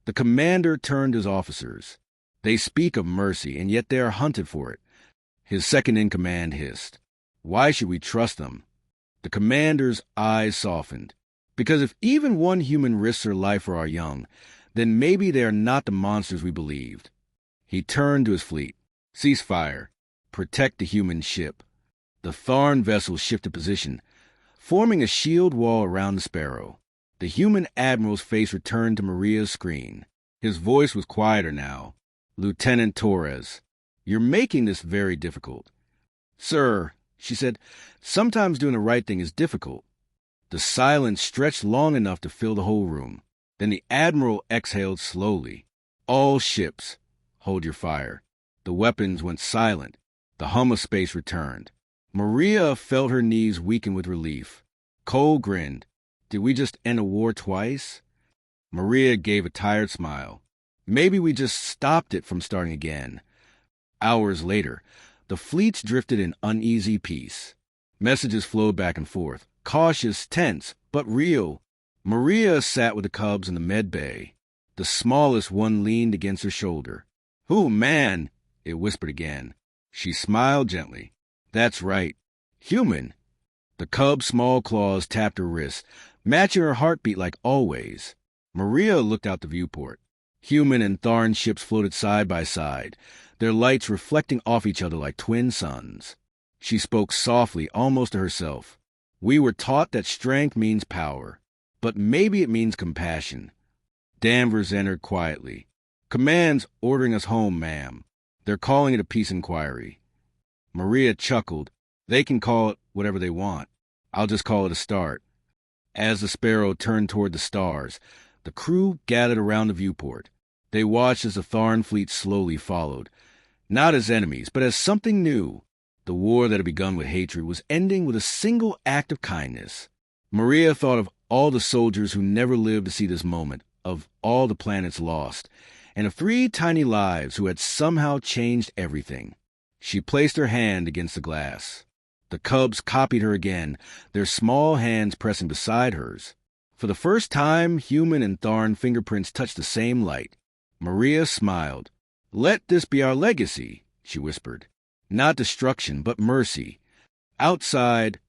the commander turned his officers. They speak of mercy, and yet they are hunted for it. His second-in-command hissed. Why should we trust them? The commander's eyes softened. Because if even one human risks her life for our young, then maybe they are not the monsters we believed. He turned to his fleet. Ceasefire. Protect the human ship. The Tharn vessel shifted position, forming a shield wall around the Sparrow. The human admiral's face returned to Maria's screen. His voice was quieter now. Lieutenant Torres, you're making this very difficult. Sir, she said, sometimes doing the right thing is difficult. The silence stretched long enough to fill the whole room. Then the admiral exhaled slowly. All ships, hold your fire. The weapons went silent. The hum of space returned. Maria felt her knees weaken with relief. Cole grinned. Did we just end a war twice? Maria gave a tired smile. Maybe we just stopped it from starting again. Hours later, the fleets drifted in uneasy peace. Messages flowed back and forth, cautious, tense, but real. Maria sat with the cubs in the med bay. The smallest one leaned against her shoulder. "Oh, man," it whispered again. She smiled gently. "That's right. Human." The cub's small claws tapped her wrist, matching her heartbeat like always. Maria looked out the viewport. Human and Tharn ships floated side by side, their lights reflecting off each other like twin suns. She spoke softly, almost to herself. "We were taught that strength means power, but maybe it means compassion." Danvers entered quietly. "Command's ordering us home, ma'am. They're calling it a peace inquiry." Maria chuckled. "They can call it whatever they want. I'll just call it a start." As the Sparrow turned toward the stars, the crew gathered around the viewport. They watched as the Tharn fleet slowly followed, not as enemies, but as something new. The war that had begun with hatred was ending with a single act of kindness. Maria thought of all the soldiers who never lived to see this moment, of all the planets lost, and of 3 tiny lives who had somehow changed everything. She placed her hand against the glass. The cubs copied her again, their small hands pressing beside hers. For the first time, human and Tharn fingerprints touched the same light. Maria smiled. "Let this be our legacy," she whispered. "Not destruction, but mercy." Outside,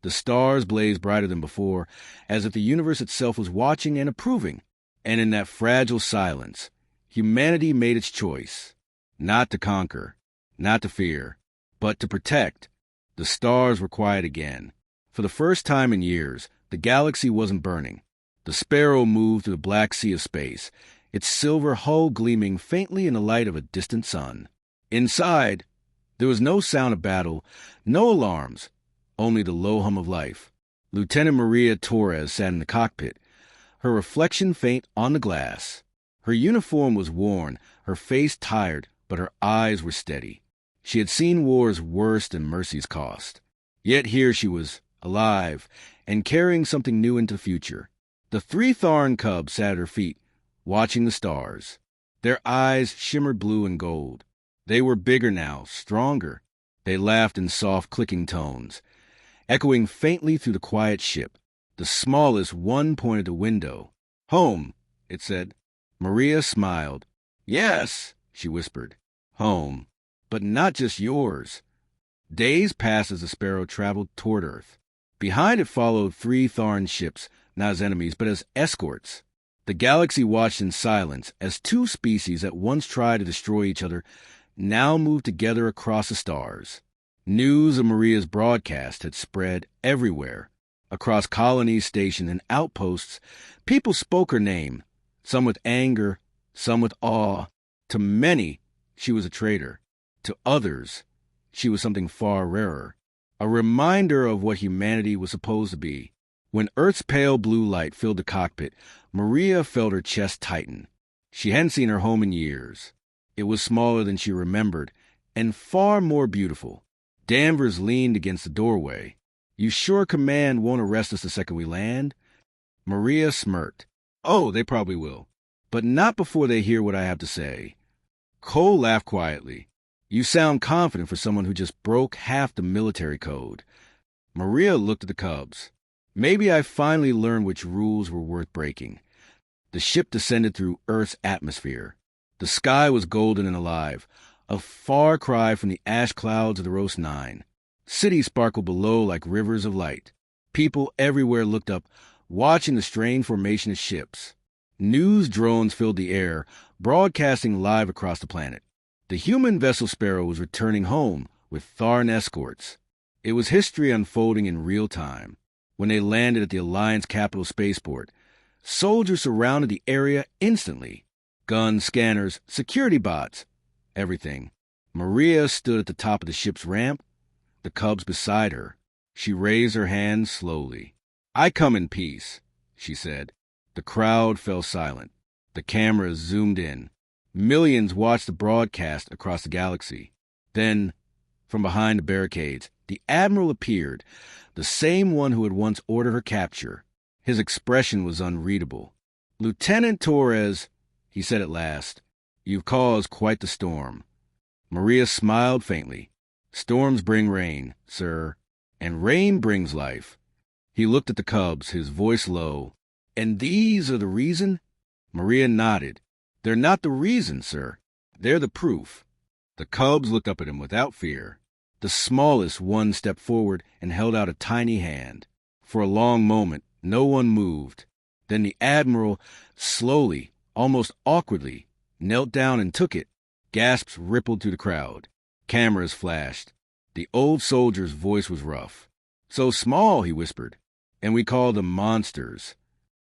the stars blazed brighter than before, as if the universe itself was watching and approving. And in that fragile silence, humanity made its choice. Not to conquer, not to fear, but to protect. The stars were quiet again. For the first time in years, the galaxy wasn't burning. The Sparrow moved through the black sea of space, its silver hull gleaming faintly in the light of a distant sun. Inside, there was no sound of battle, no alarms, only the low hum of life. Lieutenant Maria Torres sat in the cockpit, her reflection faint on the glass. Her uniform was worn, her face tired, but her eyes were steady. She had seen wars worse than mercy's cost. Yet here she was, alive, and carrying something new into the future. The 3 Tharn cubs sat at her feet, watching the stars. Their eyes shimmered blue and gold. They were bigger now, stronger. They laughed in soft, clicking tones, echoing faintly through the quiet ship. The smallest one pointed the window. "Home," it said. Maria smiled. "Yes," she whispered. "Home. But not just yours." Days passed as the Sparrow traveled toward Earth. Behind it followed 3 Tharn ships, not as enemies, but as escorts. The galaxy watched in silence as 2 species that once tried to destroy each other now moved together across the stars. News of Maria's broadcast had spread everywhere. Across colonies, stations, and outposts, people spoke her name, some with anger, some with awe. To many, she was a traitor. To others, she was something far rarer, a reminder of what humanity was supposed to be. When Earth's pale blue light filled the cockpit, Maria felt her chest tighten. She hadn't seen her home in years. It was smaller than she remembered, and far more beautiful. Danvers leaned against the doorway. "You sure Command won't arrest us the second we land?" Maria smirked. "Oh, they probably will. But not before they hear what I have to say." Cole laughed quietly. "You sound confident for someone who just broke half the military code." Maria looked at the cubs. "Maybe I finally learned which rules were worth breaking." The ship descended through Earth's atmosphere. The sky was golden and alive, a far cry from the ash clouds of the Ros 9. Cities sparkled below like rivers of light. People everywhere looked up, watching the strange formation of ships. News drones filled the air, broadcasting live across the planet. The human vessel Sparrow was returning home with Tharn escorts. It was history unfolding in real time. When they landed at the Alliance capital spaceport, soldiers surrounded the area instantly. Guns, scanners, security bots, everything. Maria stood at the top of the ship's ramp, the cubs beside her. She raised her hand slowly. "I come in peace," she said. The crowd fell silent. The cameras zoomed in. Millions watched the broadcast across the galaxy. Then, from behind the barricades, the Admiral appeared, the same one who had once ordered her capture. His expression was unreadable. "Lieutenant Torres," he said at last, "you've caused quite the storm." Maria smiled faintly. "Storms bring rain, sir, and rain brings life." He looked at the cubs, his voice low. "And these are the reason?" Maria nodded. "They're not the reason, sir. They're the proof." The cubs looked up at him without fear. The smallest one stepped forward and held out a tiny hand. For a long moment, no one moved. Then the Admiral, slowly, almost awkwardly, knelt down and took it. Gasps rippled through the crowd. Cameras flashed. The old soldier's voice was rough. "So small," he whispered. "And we call them monsters."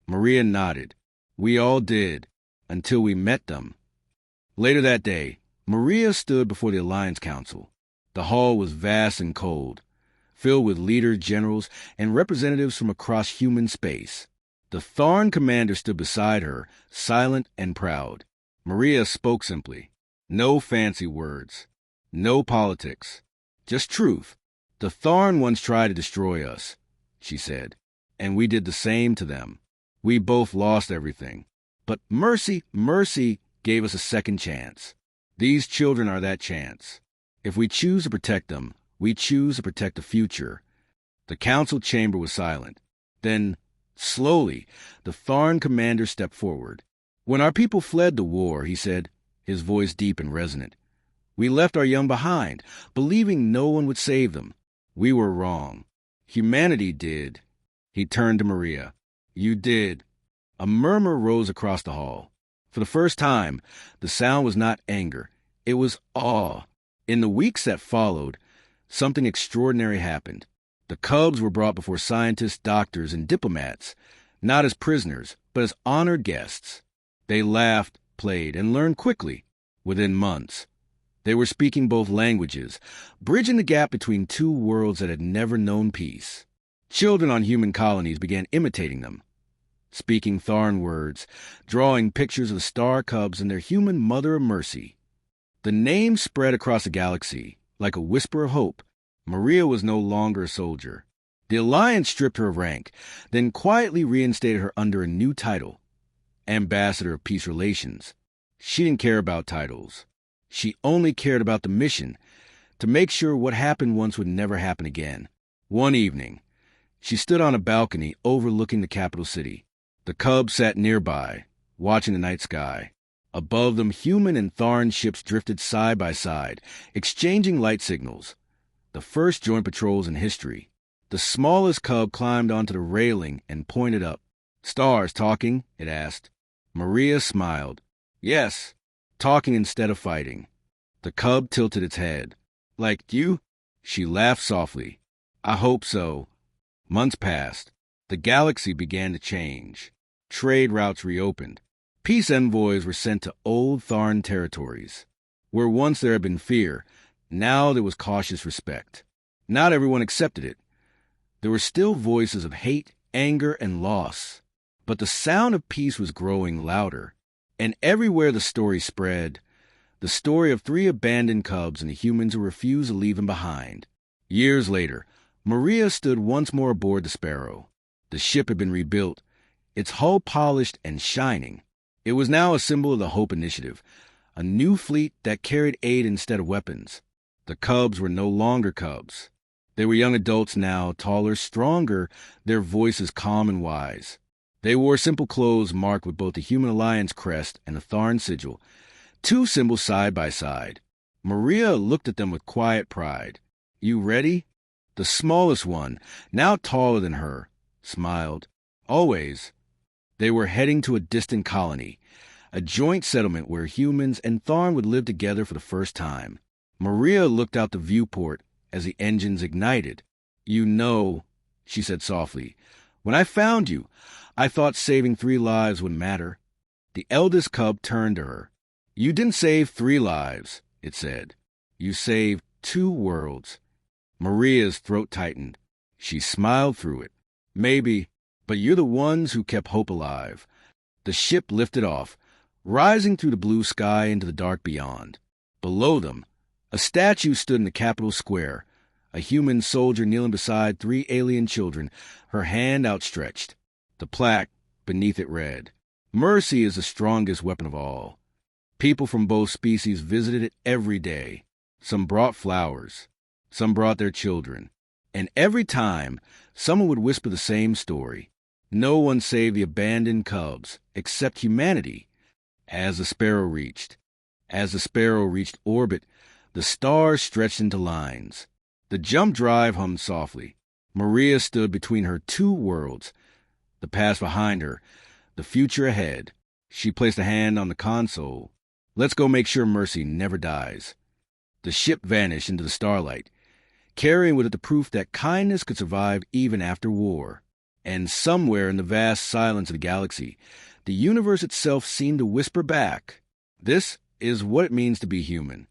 Maria nodded. "We all did, until we met them." Later that day, Maria stood before the Alliance Council. The hall was vast and cold, filled with leaders, generals, and representatives from across human space. The Tharn commander stood beside her, silent and proud. Maria spoke simply. No fancy words. No politics. Just truth. "The Tharn once tried to destroy us," she said, "and we did the same to them. We both lost everything. But mercy gave us a second chance. These children are that chance. If we choose to protect them, we choose to protect the future." The council chamber was silent. Then, slowly, the Tharn commander stepped forward. "When our people fled the war," he said, his voice deep and resonant, "we left our young behind, believing no one would save them. We were wrong. Humanity did." He turned to Maria. "You did." A murmur rose across the hall. For the first time, the sound was not anger. It was awe. In the weeks that followed, something extraordinary happened. The cubs were brought before scientists, doctors, and diplomats, not as prisoners, but as honored guests. They laughed, played, and learned quickly. Within months, they were speaking both languages, bridging the gap between two worlds that had never known peace. Children on human colonies began imitating them, speaking Tharn words, drawing pictures of the star cubs and their human mother of mercy. The name spread across the galaxy like a whisper of hope. Maria was no longer a soldier. The Alliance stripped her of rank, then quietly reinstated her under a new title, Ambassador of Peace Relations. She didn't care about titles. She only cared about the mission, to make sure what happened once would never happen again. One evening, she stood on a balcony overlooking the capital city. The cubs sat nearby, watching the night sky. Above them, human and Tharn ships drifted side by side, exchanging light signals. The first joint patrols in history. The smallest cub climbed onto the railing and pointed up. "Stars talking?" it asked. Maria smiled. "Yes, talking instead of fighting." The cub tilted its head. "Like you?" She laughed softly. "I hope so." Months passed. The galaxy began to change. Trade routes reopened. Peace envoys were sent to old Tharn territories. Where once there had been fear, now there was cautious respect. Not everyone accepted it. There were still voices of hate, anger, and loss. But the sound of peace was growing louder. And everywhere the story spread, the story of 3 abandoned cubs and the humans who refused to leave them behind. Years later, Maria stood once more aboard the Sparrow. The ship had been rebuilt, its hull polished and shining. It was now a symbol of the Hope Initiative, a new fleet that carried aid instead of weapons. The cubs were no longer cubs. They were young adults now, taller, stronger, their voices calm and wise. They wore simple clothes marked with both the Human Alliance crest and the Tharn sigil, 2 symbols side by side. Maria looked at them with quiet pride. "You ready?" The smallest one, now taller than her, smiled. Always. They were heading to a distant colony, a joint settlement where humans and Tharn would live together for the first time. Maria looked out the viewport as the engines ignited. "You know," she said softly, "when I found you, I thought saving 3 lives would matter." The eldest cub turned to her. "You didn't save 3 lives," it said. "You saved 2 worlds." Maria's throat tightened. She smiled through it. "Maybe, but you're the ones who kept hope alive." The ship lifted off, rising through the blue sky into the dark beyond. Below them, a statue stood in the Capitol Square, a human soldier kneeling beside 3 alien children, her hand outstretched. The plaque beneath it read, "Mercy is the strongest weapon of all." People from both species visited it every day. Some brought flowers. Some brought their children. And every time, someone would whisper the same story. No one saved the abandoned cubs, except humanity. As the sparrow reached orbit, the stars stretched into lines. The jump drive hummed softly. Maria stood between her 2 worlds, the past behind her, the future ahead. She placed a hand on the console. "Let's go make sure Mercy never dies." The ship vanished into the starlight, carrying with it the proof that kindness could survive even after war. And somewhere in the vast silence of the galaxy, the universe itself seemed to whisper back, "This is what it means to be human."